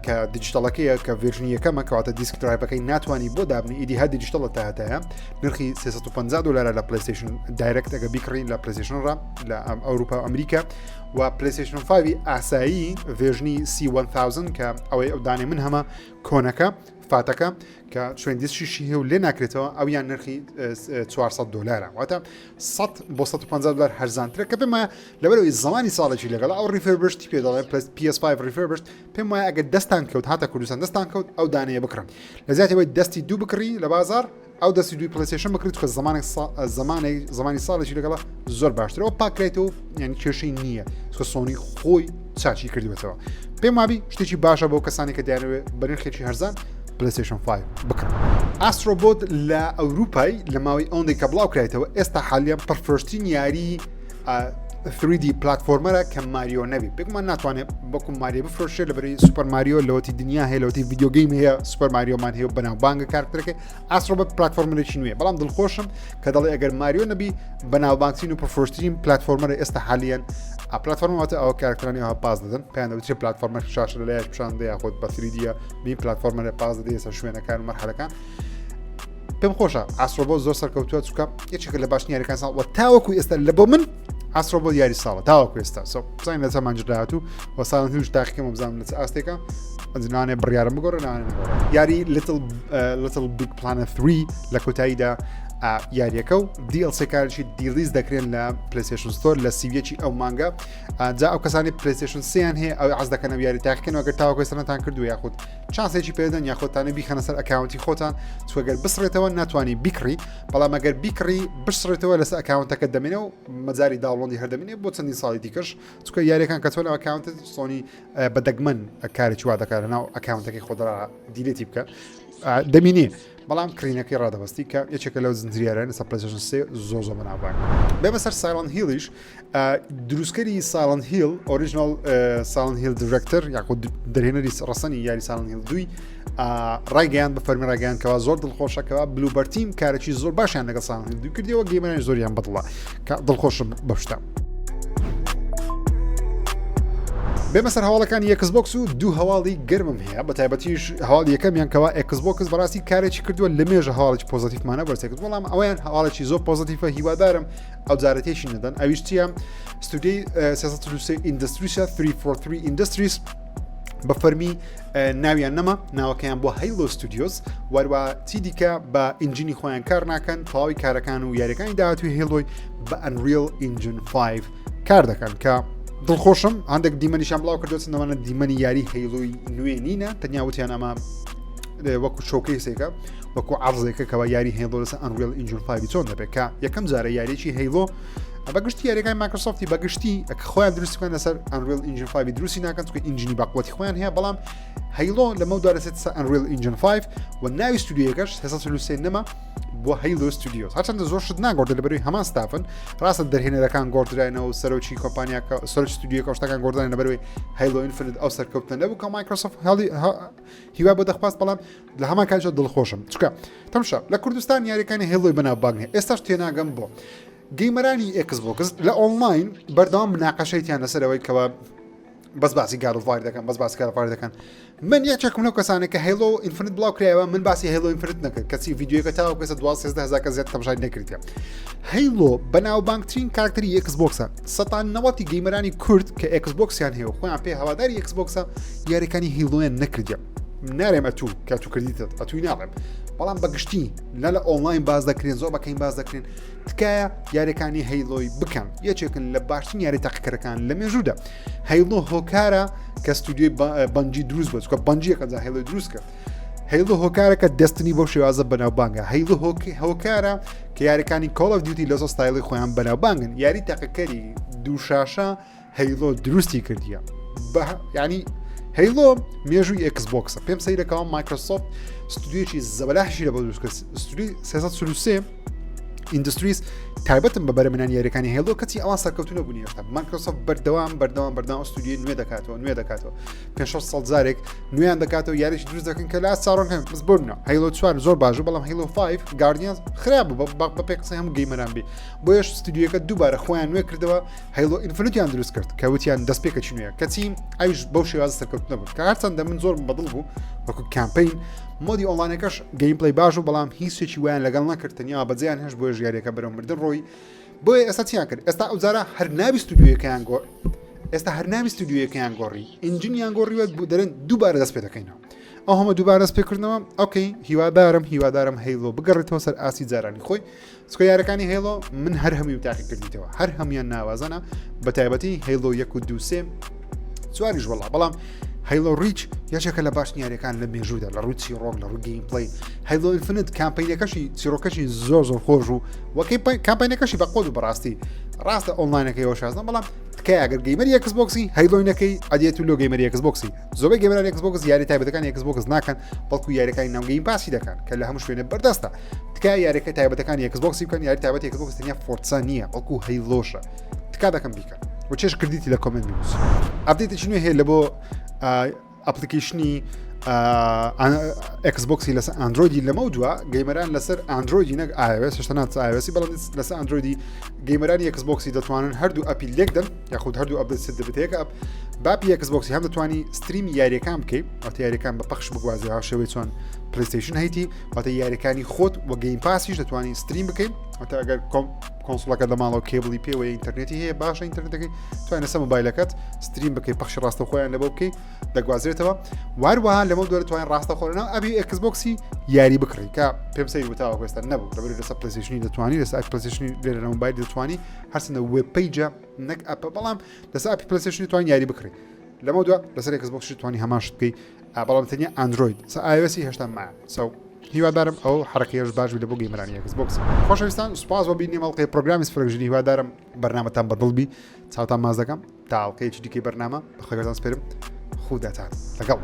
کە دیجیتالەکەیە کە ڤێرژنی یەکەمە کەواتە دیسک درایڤەکەی ناتوانانی بۆ دابنی ئیدی هە دیجیتالە تاهەتەیە نرخی 350 دلار لە PlayStation دایرکت ئەگە بیکڕین لە PlayStation ڕ لە ئەوروپا و ئەمریکا و PlayStation 5 ئاسایی ڤێژنی C1000 کە ئەوەی ئەو دانێ من هەمە کۆنەکە فاتەکە کە شوێندیشی هێ و لێ ناکرێتەوە ئەو یان نرخی $400 واتە 100 بۆ $150 هەرزانترە کە پێم وایە لەبەرەوەی زمانی ساڵێکی لەگەڵ ئەو ریفربشتی پێ دەڵێن PS5 ریفربشت پێم وایە ئەگەر دەستان کەوت هاتە کوردستان دەستان کەوت ئەو دانەیە بکڕن لە زیاتەوەی دەستی دوو بکڕی لە بازار ئەو دەستی دوی پلیستیشن بکرێت کە زمانی ساڵێکی لەگەڵە زۆر باشترە ئەو پاکرێتەوە یعنی کێشەی نییە کە سۆنی خۆی چاچی کردوێتەوە پێم وابی شتێکی باشە بۆ کەسانی کە دەیانەوێت بەنرخێکی هەرزان PlayStation 5 بکڕن. ئاسترۆبۆت لە ئەوروپای لە ماوەی ئەوەندەی کە بڵاو کرایەوە ئێستا حالیان پڕفرۆشتین یاری 3D پلتفۆرمەرە کە ماریۆ نەبی پێکمان ناتوانێت بەکو ماریۆ بفرۆشێت لەبەری سوپەر ماریۆ لەوەتی دنیا هەیە لەوەتی ڤیدیۆگەیم هەیە سوپەر ماریۆمان هەیە بەناوبانگە کارکتەکە ئاسترۆبۆت پلتفۆرمەرێکی نوێ بەڵام دڵخۆشم کە دەڵێ ئەگەر ماریۆ نەبی بەناوبانگترین و پرفرۆشترین پلتفۆرمەرە ئێستا حالیان پلتفۆرمەوەتە ئەوە کارکترانی ئەوە پاس دەدەن پێیان دەوترێت پلتفۆرمەر شاشە لە لایەک پیشاندە یاخۆت بە 3D بین پلتفۆرمەرە پاس دەدەی ئێستا شوێنەکان و مەرحەلەکان پێم خۆشە ئاسترۆبۆت زۆر سەرکەوتووە چووکە یەکێکە لە باشترین یاریەکان ساڵ و تاوەکو ئێستا لە بۆ من ئاسترۆبۆت یاری ساڵە تاوەکو ئێستا بزانین لە چەمانجر داهاتوو و ساڵن هیچ تاقیکەمە بزانم لە چ ئاستێکە ئەنجنانێ بڕیارم بگۆڕە نانێ یاری Little Big Planet 3 لە کۆتاییدا یاریەکە و DLC کارشی دیلیز دەکرێن لە PlayStation Store لە سیڤیەکی ئەو مانگە جا ئەو کەسانی PlayStation 3یان هەیە ئەو عەز دەکەنەوە یاری تاقیکەنەوە ئەگەر تاوەکو ئێستانتان کردو یاخود چانسێکی پێدەن یاخۆتانە بیخەنە سەر ئەکاونتی خۆتان چوەگەر بسڕێتەوە ناتوانانی بیکڕی بەڵام ئەگەر بیکڕی بشڕێتەوە لەسەر ئەکاونتەکە دەمێنە و مەجاری داوڵۆندی هەردەمێنێ بۆ چەندین ساڵی دیکەش چکە یاریەکان کە تۆ لە ئەکاونتت سۆنی بەدەگمەن کارێکی وا دەکات ناو ئەکاونتەکەی خۆدرا دیلێتی بکە دەمینێ بەڵام کڕینەکەی ڕادەبەستی کە یەکێکە لەو زنجیرانە سە PlayStation 3 زۆ بەناوبانگ بێمە سەر Silent Hilliش دروستکەری Silent Hill ئۆریژنال Silent Hill Director یاخود دەرهێنەری ڕەسەنی یاری Silent Hill 2 ڕایگەیان بە فەرمی ڕایگەیان کەوا زۆر دڵخۆشەکەەوە بلوبەر تیم کارێکی زۆر باشیان لەگەڵ Silent Hill 2 کردیەوە گەیمەرانی زۆریان بەدڵە کە دڵخۆشم بەشتە بێمە سەر هەواڵەکانی Xbox و دوو هەواڵی گەرمم هەیە بە تایبەتیش هەواڵ یەکەمیان کەوا Xbox بەڕاستی کارێکی کردووە لە مێژە هەواڵێکی پۆزتیفمانە بەرسێکرد بەڵام ئەویان هەواڵێکی زۆر پۆزتیفە هیوادارم ئەو جارەتێکی نەدەن ئەویش چیە ستودیۆی 343 ئیندەستریسە 343 ئیندەستریس بە فەرمی ناویان نەما ناوەکەیان بۆ هەیلۆ ستودیۆز وەروە چی دیکە بە ئینجینی خۆیان کار ناکەن تەواوی کارەکان و یاریەکانی داهاتوی هێڵۆی بە Unreal Engine 5 کار دەکەن کە دڵخۆشم هەندێک دیمەنیشان بڵاو کردوێت نەوەنە دیمەنی یاری هەیلۆی نوێ نینە تەنیاوتیان ئەمە وەکو شۆکەیسێکە وەکو عەرزێکە کەوا یاری هەیلۆ لەسەر Unreal Engine 5 چۆن دەبێت کە یەکەم جارە یاریی هەیلۆ بەگشتی یاریەکانی مایکرۆسۆفتی بەگشتی کە خۆیان دروستیان لەسەر Unreal Engine 5 دروستی ناکەن چکە ئینجینی باقوەتی خۆیان هەیە بەڵام هەیلۆ لەمە دوارەسێت Unreal Engine 5 و ناوی ستودیۆکەش 343 نەما بۆ هەیلۆ ستودیۆز هەرچەندە زۆر شت ناگۆردە لەبەروی هەمان ستافن ڕاستە دەرهێنەرەکان گۆڕدراینەوە و سەرۆکی کۆمپانیاکە سەرۆکی ستودیۆکە شتەکان گۆڕدان لەبەروی هەیلۆ ئینفینیت ئەو سەرکەوتن نەبوو کە مایکرۆسۆفت هیوا بۆ دەخواست بەڵام لە هەمان کاتژە دڵخۆشم چکە تەمشە لە کوردستان یاریەکانی هەیلۆی بەناوبانگ هەیە ئێستاش تێناگەم بۆ گەیمەرانی Xbox لە ئۆنلاین بەردەوام مناقەشەیتیان لەسەرەوەی کەوە بەس باسی گاڵڤار دەکەن بەس باسی گاڵڤار دەکەن من یەکێکم لەو کەسانێک کە هەیلۆ ئینفینیت بڵاو کرایەوە من باسی هەیلۆ ئینفینیت نەکرد کەچی ڤیدیۆکە تاوە کەسە 12000 کە زیاد تەماشای نەکردیە هەیلۆ بەناوبانگترین کارکتەری Xboxە 90 گەیمەرانی کورد کە Xboxیان هەیە و خۆیان پێ هەواداری Xboxە یاریەکانی هەیلۆیان نەکردیە نارێم ئەتوو کە تو کردیتت ئەتووی ناڵێم بەڵام بەگشتی نە لە ئۆنلاین باز دەکرێن زۆر بەکەین باز دەکرێن تکایە یاریەکانی هەیلۆی بکەن یەکێکن لە باشترین یاری تاقیکەرەکان لە مێژوودا هەیلۆ هۆکارە کە ستودیۆی بەنجی دروست بوو چکە بەنجیەکە هەیلۆی دروست کرد هەیلۆ هۆکارە کە دەستنی بۆ شێوازە بەناوبانگە هەیلۆ هۆکارە کە یاریەکانی Call of Duty لەسۆ ستایلی خۆیان بەناوبانگن یاری تاقیکەری دووشاشە هەیلۆ دروستی کردیە یعنی هەیلۆ مێژووی Xboxە پێم سەیرەکەەوە مایکرۆسۆفت ستودیۆکی زەبەلاشی لە بۆ دروستکرد ستودیۆی 343 ئیندستریس تایبەتم بە بەرەمێنانی یاریەکانی هەیلۆ کەچی ئەوان سەرکەوتونە بوونی هێشتا مایکرۆسۆفت بەردەوام ستودیۆی نوێ دەکاتەوە 5 ساڵ جارێک نوێیان دەکاتەوە یاریی دروست دەکەن کە لا چاڕۆن بس بۆنە هەیلۆ 4 زۆر باشە بەڵام هەیلۆ 5 گاردیان خراپ بە پێ قسەی هەموو گەیمەران بێ بۆ یەش ستودیۆکە دووبارە خۆیان نوێ کردەوە هەیلۆ ئینفینیتیان دروست کرد کە وتیان دەستپێکەکی نوێ کەچی ئەویش بەو شێوازە سەرکەوتنە بوو کە هەرچەندە من زۆر بەدڵ بوو وەکو کامپین مۆدی ئۆنلاینەکەش گەیمپڵی باش و بەڵام هیچێکی ویان لەگەڵ نەکردنیا بەجیان هێش بۆ ژیارێکە بەرەو مردن ڕۆی بۆیە ئێستا چیان کرد ئێستا ئەوجارە هەر ناوی ستودیۆیەکەیان ئێستا هەر ناوی ستودیۆیەکەیان گۆڕی ئینجینیان گۆڕیوە بوو دەرن دووبارە دەست پێ دەکەینەوە ئەو هەمە دووبارە پێکردنەوە ئۆکەی هیوادارم هەیلۆ بگەڕێتەوە سەر ئاسی جارانی خۆی سکۆیارەکانی هێڵۆ من هەر هەمی تاقی کردیتەوە هەر هەمیان ناوازانە بە تایبەتی هەیلۆ 1 و 2 چواریش وڵا بەڵام هەیلۆ ریچ یەکێکە لە باشنیارەکان لە مێژوودا لە ڕووی چیرۆک لە ڕووی گەیم پڵەی هەیلۆ ئینفینیت کامپینەکەشی چیرۆکەشی زۆر خۆش و وەکەی کامپینەکەشی بە قۆد و بەڕاستی ڕاستە ئۆنلاینەکەیەوە شازن بەڵام تکای ئەگەر گەیمەری ئەکسبۆکسی هەیلۆینەکەی ئەدێت و لۆ گەیمەری ئەکسبۆکسی زۆربەی گەیمەرانی ئەکسبۆکس یاری تایبەتەکانی ئەکسبۆکس ناکەن بەڵکو یاریەکانی ناو گەیم پاسی دەکەن کە لە هەموو شوێنە بەردەستە تکای یاریەکە تایبەتەکانی ئەکسبۆکسی بکەن یاری تایبەتی ئەکسبۆکس تەنیا فۆرسا نییە بەڵکو هەیلۆشە تکا دەکەم بیکەن و چێش کردیتی لە کۆمنت نووس ئەپدێتێکی نوێ هەیە لە بۆ ئەپلیکیشنی ئەکسبۆکسی لەسەر ئەندرۆیدی لەمە دووە گەیمەران لەسەر ئەندرۆیدی نەک iOS هێشتا iOS بەڵام لەسەر ئەندرۆیدی گەیمەرانی ئەکسبۆکسی دەتوانن هەردوو ئەپی لێک دەن یاخود هەردوو ئەپدێت دەبێت ئەپ باپی ئەکسبۆکسی هەم دەتوانی ستریمی یاریەکان بکەیت ئەوتە یاریەکان بە پەخش بگوازی شێوەی چۆن پلیستیشن هەیتی واتە یاریەکانی خۆت و گەیم پاسیش دەتوانین ستریم بکەین واتە ئەگەر کۆنسۆڵەکە لەماڵەوە کێبڵی پێوە ئینتەرنێتی هەیە باشە ئینتەرنێتەکەی توانە سە مۆبایلەکەت ستریم بکەی پەخش ڕاستە خۆیان لەبەوە بکەی دەگوازرێتەوە واروەها لەمە دووە دەتوانین ڕاستە خۆرەوە ئەبی ئەکسبۆکسی یاری بکڕی کە پێم سەیر وتاوە کوێستا نەبوو لەبەر لەسەر پلیستیشنی دەتوانی لەسەر پلیستیشنی لێرە لە مۆبایل دەتوانی هەرچەندە وێب پیجە نەک ئەپە بەڵام لەسەر ئەپی پلیستیشنی توانین یاری بکڕی لەمە دووە لەسەر ئەکسبۆکسی توانی هەمان شت بکەی بەڵام تەنیا ئەندرۆید iOS هێشتا مایە هیوادارم ئەو حرەکەیەش باش لە بۆ گەیمەرانی ئەکسبۆکس خۆشەویستان سوپاس بۆ بینی مەڵقەی پرۆگرامی سفرەژنی هیوادارم بەرنامەتان بەدڵبی چاوتان ماز دەکەم تا ئەڵقەیەکی دیکەی بەرنامە بەخۆگەتان سپێرم خوداتان لەگەڵ